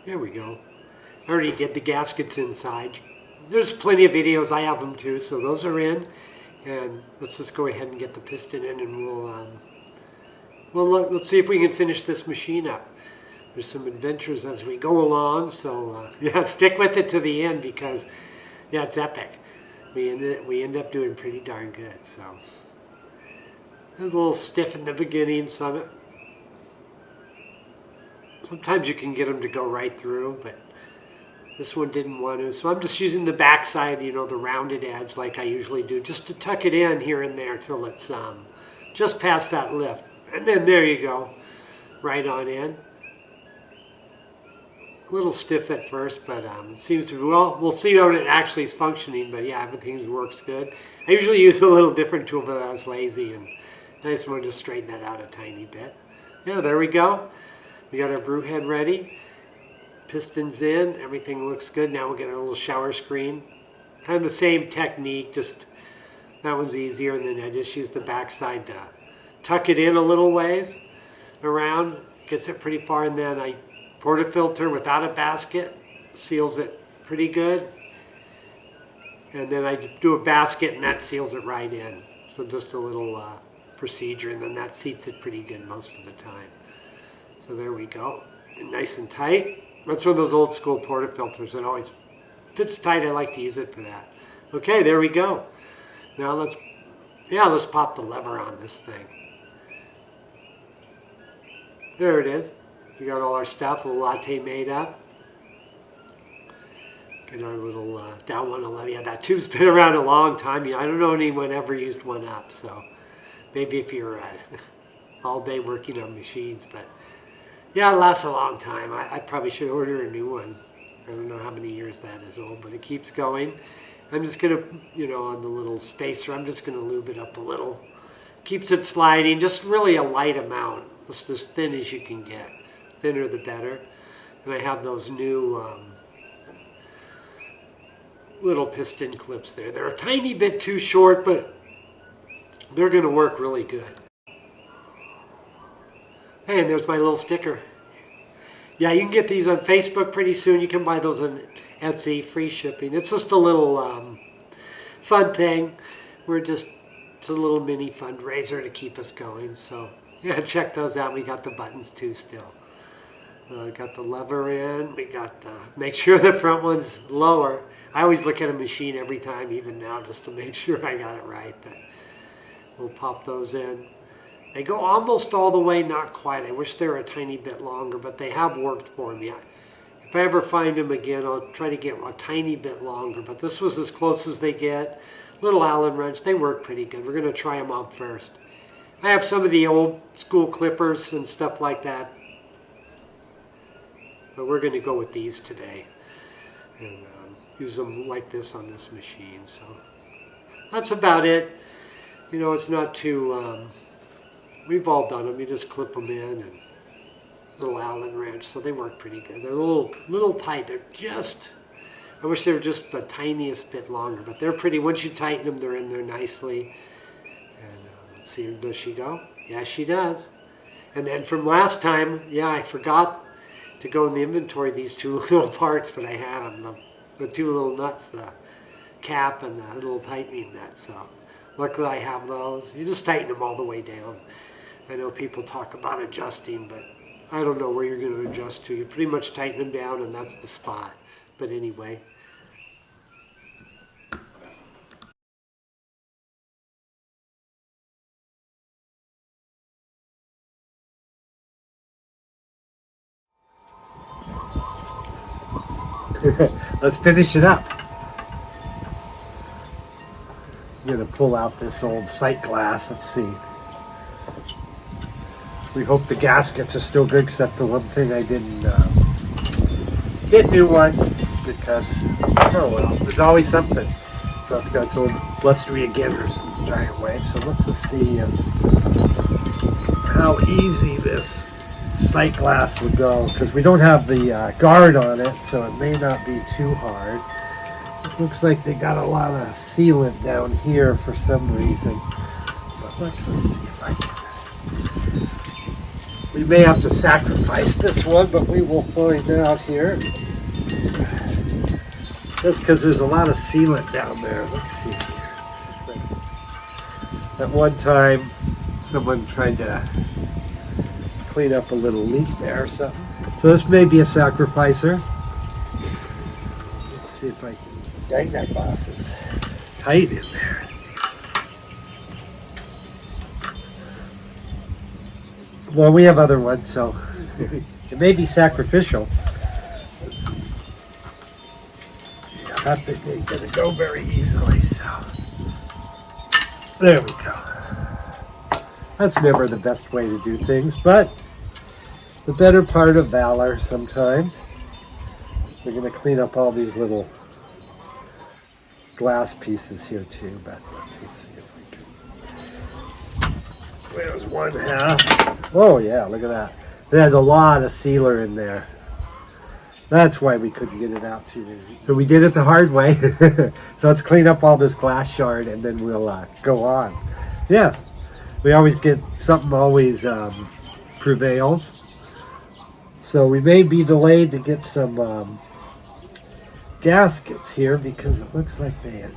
There we go. I already did the gaskets inside. There's plenty of videos. I have them too, so those are in. And let's just go ahead and get the piston in, and let's see if we can finish this machine up. There's some adventures as we go along, so yeah, stick with it to the end because yeah, it's epic. We end up doing pretty darn good. So it was a little stiff in the beginning, so sometimes you can get them to go right through, but this one didn't want to. So I'm just using the back side, you know, the rounded edge like I usually do, just to tuck it in here and there till it's just past that lift. And then there you go, right on in. A little stiff at first, but it seems to be, well, we'll see how it actually is functioning, but yeah, everything works good. I usually use a little different tool, but I was lazy, and I just wanted to straighten that out a tiny bit. Yeah, there we go. We got our brew head ready. Pistons in, everything looks good. Now we'll get our little shower screen. Kind of the same technique, just that one's easier, and then I just use the back side to tuck it in a little ways around, gets it pretty far, and then I portafilter without a basket, seals it pretty good. And then I do a basket and that seals it right in. So just a little procedure, and then that seats it pretty good most of the time. So there we go, and nice and tight. That's one of those old school portafilters that always fits tight. I like to use it for that. Okay, there we go. Now let's pop the lever on this thing. There it is. We got all our stuff, a little latte made up. Get our little down 111. Yeah, that tube's been around a long time. I don't know anyone ever used one up, so maybe if you're all day working on machines, but yeah, it lasts a long time. I probably should order a new one. I don't know how many years that is old, but it keeps going. I'm just gonna, you know, on the little spacer, I'm just gonna lube it up a little. Keeps it sliding, just really a light amount. Just as thin as you can get. Thinner the better. And I have those new little piston clips there. They're a tiny bit too short, but they're going to work really good. Hey, and there's my little sticker. Yeah, you can get these on Facebook pretty soon. You can buy those on Etsy, free shipping. It's just a little fun thing. It's a little mini fundraiser to keep us going. So yeah, check those out. We got the buttons too still. Got the lever in. We got make sure the front one's lower. I always look at a machine every time, even now, just to make sure I got it right. But we'll pop those in. They go almost all the way, not quite. I wish they were a tiny bit longer, but they have worked for me. If I ever find them again, I'll try to get a tiny bit longer. But this was as close as they get. Little Allen wrench. They work pretty good. We're going to try them out first. I have some of the old school clippers and stuff like that, but we're going to go with these today and use them like this on this machine. So that's about it. You know, it's not too, we've all done them. You just clip them in, and little Allen wrench, so they work pretty good. They're a little tight. They're just, I wish they were just the tiniest bit longer, but they're pretty. Once you tighten them, they're in there nicely. Let's see, does she go? Yeah, she does. And then from last time, yeah, I forgot to go in the inventory these two little parts, but I had them, the two little nuts, the cap and the little tightening nut. So luckily I have those. You just tighten them all the way down. I know people talk about adjusting, but I don't know where you're going to adjust to. You pretty much tighten them down, and that's the spot. But anyway. Let's finish it up. I'm going to pull out this old sight glass. Let's see. We hope the gaskets are still good, because that's the one thing I didn't get new ones, because, oh well, there's always something. So that's got some blustery again, there's a giant wave. So let's just see how easy this sight glass would go, because we don't have the guard on it, so it may not be too hard. It looks like they got a lot of sealant down here for some reason, but let's just see if I can. We may have to sacrifice this one, but we will find out here. Just because there's a lot of sealant down there. Let's see here. At one time, someone tried to clean up a little leak there or something. So this may be a sacrificer. Let's see if I can. Dang, that glass is tight in there. Well, we have other ones, so it may be sacrificial. Yeah, that thing ain't gonna go very easily, so there we go. That's never the best way to do things, but the better part of valor sometimes. We're gonna clean up all these little glass pieces here too, but let's just see if we can. There's one half. Oh yeah, look at that. It has a lot of sealer in there. That's why we couldn't get it out too easy. So we did it the hard way. So let's clean up all this glass shard and then we'll go on. Yeah, we always get something always prevails. So we may be delayed to get some gaskets here because it looks like they had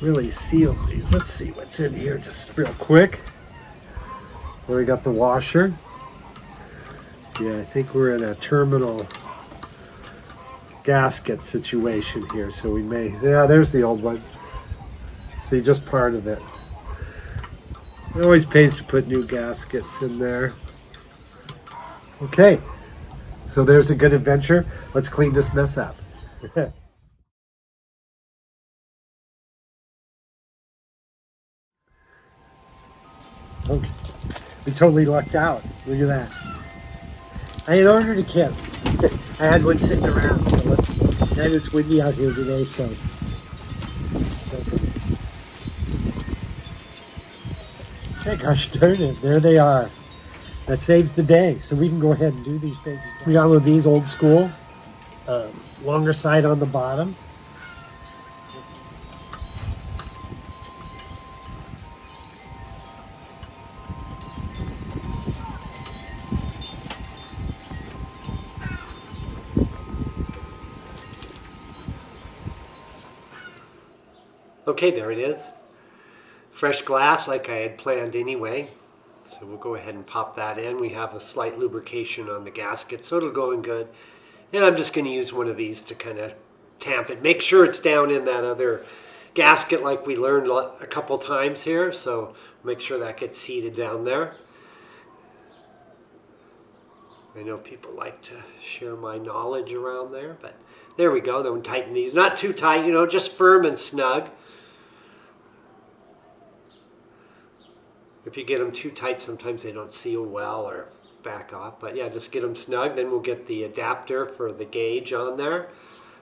really sealed these. Let's see what's in here just real quick. There we got the washer. Yeah, I think we're in a terminal gasket situation here, so we may, yeah, there's the old one. See, just part of it. It always pays to put new gaskets in there. Okay, so there's a good adventure. Let's clean this mess up. Okay. We totally lucked out. Look at that. I had ordered a kit. I had one sitting around. So and it's windy out here today, so. Hey, gosh darn it. There they are. That saves the day. So we can go ahead and do these babies. We got one of these old school. Longer side on the bottom. Okay, there it is. Fresh glass like I had planned anyway. So we'll go ahead and pop that in. We have a slight lubrication on the gasket, so it'll go in good. And I'm just going to use one of these to kind of tamp it. Make sure it's down in that other gasket like we learned a couple times here. So make sure that gets seated down there. I know people like to share my knowledge around there, but there we go. Then we tighten these. Not too tight, just firm and snug. If you get them too tight, sometimes they don't seal well or back off. But yeah, just get them snug. Then we'll get the adapter for the gauge on there.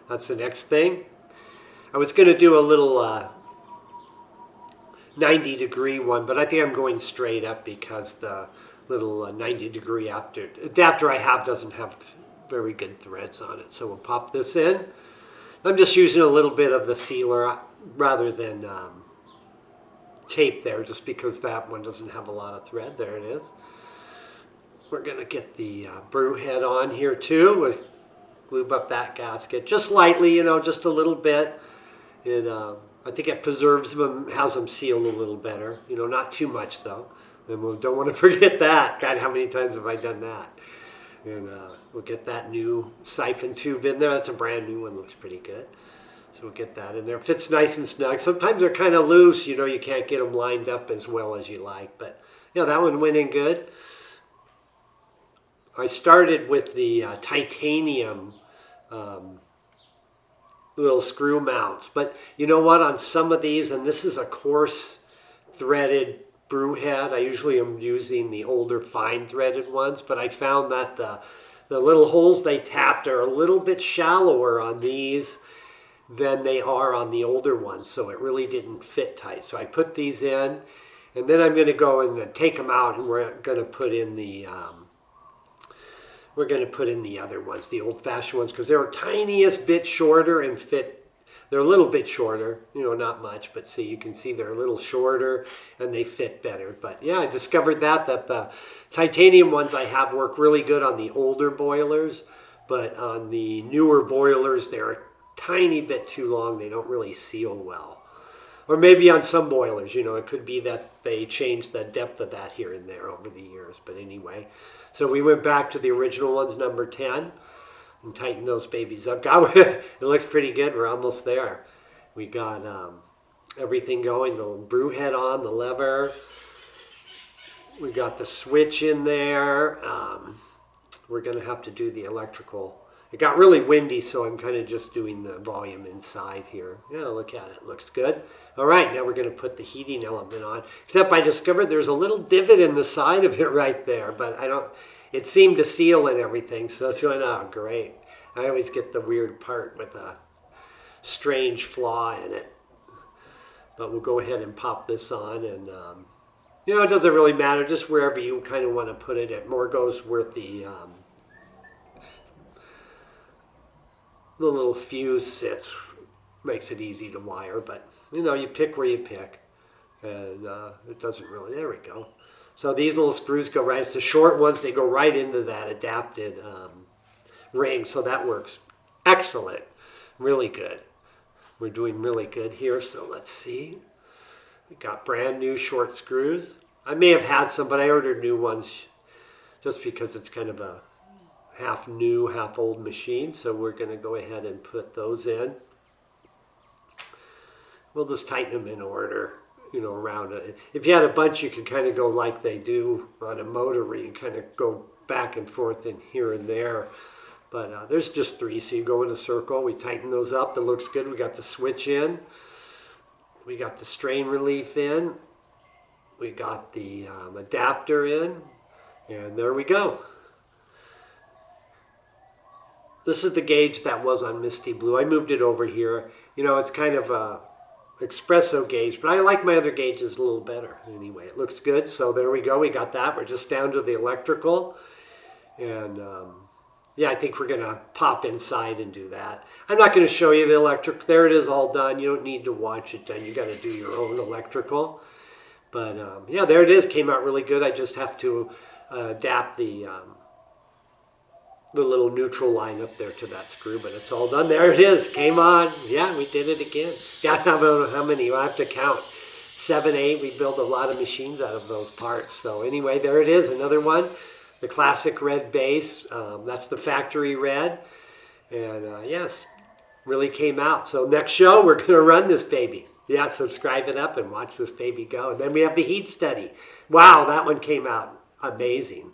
That's the next thing. I was going to do a little 90-degree one, but I think I'm going straight up because the little 90-degree adapter I have doesn't have very good threads on it. So we'll pop this in. I'm just using a little bit of the sealer rather than tape there, just because that one doesn't have a lot of thread. There it is. We're going to get the brew head on here too. We'll lube up that gasket just lightly, just a little bit. I think it preserves them, has them sealed a little better. Not too much though. And we don't want to forget that. God, how many times have I done that? And we'll get that new siphon tube in there. That's a brand new one. Looks pretty good. So we'll get that in there. Fits nice and snug. Sometimes they're kind of loose. You can't get them lined up as well as you like. But, that one went in good. I started with the titanium little screw mounts. But you know what? On some of these, and this is a coarse threaded brew head. I usually am using the older fine threaded ones. But I found that the little holes they tapped are a little bit shallower on these than they are on the older ones, so it really didn't fit tight. So I put these in, and then I'm going to go and take them out, and we're going to put in the other ones, the old-fashioned ones, because they're tiniest bit shorter and fit They're a little bit shorter, not much, but see, you can see they're a little shorter and they fit better. But yeah, I discovered that the titanium ones I have work really good on the older boilers, but on the newer boilers, they're a tiny bit too long. They don't really seal well. Or maybe on some boilers, it could be that they changed the depth of that here and there over the years. But anyway, so we went back to the original ones, number 10. And tighten those babies up. God, it looks pretty good. We're almost there. We got everything going. The brew head on, the lever. We got the switch in there. We're going to have to do the electrical. It got really windy, so I'm kind of just doing the volume inside here. Yeah, look at it. Looks good. All right, now we're going to put the heating element on. Except I discovered there's a little divot in the side of it right there, but it seemed to seal and everything, so it's going, oh, great. I always get the weird part with a strange flaw in it. But we'll go ahead and pop this on, and it doesn't really matter, just wherever you kind of want to put it. It more goes where the little fuse sits. Makes it easy to wire, but you pick where you pick, and it doesn't really. There we go. So these little screws go right. It's the short ones. They go right into that adapted ring. So that works excellent. Really good. We're doing really good here. So let's see. We got brand new short screws. I may have had some, but I ordered new ones just because it's kind of a half new, half old machine. So we're going to go ahead and put those in. We'll just tighten them in order. Around it. If you had a bunch, you could kind of go like they do on a motor, where you kind of go back and forth in here and there. But there's just 3, so you go in a circle. We tighten those up. That looks good. We got the switch in. We got the strain relief in. We got the adapter in. And there we go. This is the gauge that was on Misty Blue. I moved it over here. It's kind of a espresso gauge, but I like my other gauges a little better. Anyway, it looks good. So there we go. We got that. We're just down to the electrical. And yeah, I think we're going to pop inside and do that. I'm not going to show you the electric. There it is, all done. You don't need to watch it done. You got to do your own electrical. But yeah, there it is. Came out really good. I just have to adapt the little neutral line up there to that screw, but it's all done. There it is. Came on. Yeah, we did it again. Yeah, I don't know how many. We'll have to count. 7, 8. We build a lot of machines out of those parts. So anyway, there it is. Another one. The classic red base. That's the factory red. And yes, really came out. So next show, we're going to run this baby. Yeah, subscribe it up and watch this baby go. And then we have the heat study. Wow, that one came out amazing.